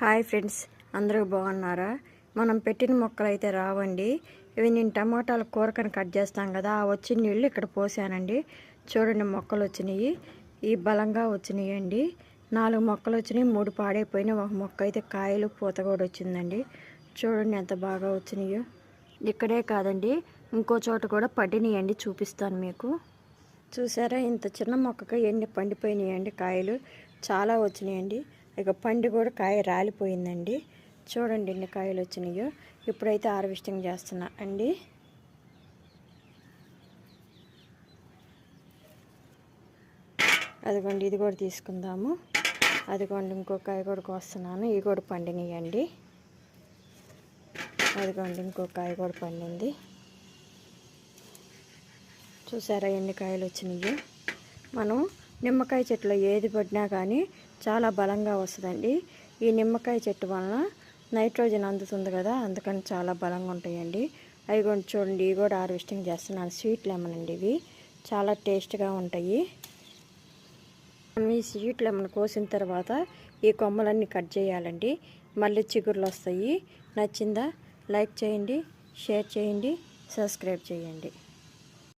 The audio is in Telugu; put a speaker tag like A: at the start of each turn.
A: హాయ్ ఫ్రెండ్స్, అందరూ బాగున్నారా? మనం పెట్టిన మొక్కలు అయితే రావండి. ఇవి నేను టమాటాల కూరకని కట్ చేస్తాం కదా, ఆ వచ్చిన నీళ్ళు ఇక్కడ పోసానండి. చూడండి, మొక్కలు వచ్చినాయి. ఈ బలంగా వచ్చినాయి అండి. 4 మొక్కలు వచ్చినాయి, 3 పాడైపోయినాయి. ఒక మొక్క అయితే కాయలు పూత కూడా వచ్చిందండి. చూడండి ఎంత బాగా వచ్చినాయో. ఇక్కడే కాదండి, ఇంకో చోట కూడా పడినాయండి, చూపిస్తాను మీకు. చూసారా, ఇంత చిన్న మొక్కకి ఎన్ని పండిపోయినాయండి కాయలు. చాలా వచ్చినాయండి. ఇక పండు కూడా కాయ రాలిపోయిందండి. చూడండి ఎన్ని కాయలు వచ్చినాయో. ఇప్పుడైతే హార్వెస్టింగ్ చేస్తున్నా అండి. అదిగోండి, ఇది కూడా తీసుకుందాము. అదిగోండి, ఇంకో కాయ కూడా కోస్తున్నాను. ఇవి కూడా పండినాయండి. అదిగోండి, ఇంకో కాయ కూడా పండింది. చూసారా ఎన్ని కాయలు వచ్చినాయో. మనం నిమ్మకాయ చెట్టులో ఏది పడినా కానీ చాలా బలంగా వస్తుందండి. ఈ నిమ్మకాయ చెట్టు వలన నైట్రోజన్ అందుతుంది కదా, అందుకని చాలా బలంగా ఉంటాయండి. అవి కూడా చూడండి, ఇవి కూడా హార్వెస్టింగ్ చేస్తున్నాను. స్వీట్ లెమన్ అండి, ఇవి చాలా టేస్ట్గా ఉంటాయి. ఈ స్వీట్ లెమన్ కోసిన తర్వాత ఈ కొమ్మలన్నీ కట్ చేయాలండి, మళ్ళీ చిగుర్లు వస్తాయి. నచ్చిందా? లైక్ చేయండి, షేర్ చేయండి, సబ్స్క్రైబ్ చేయండి.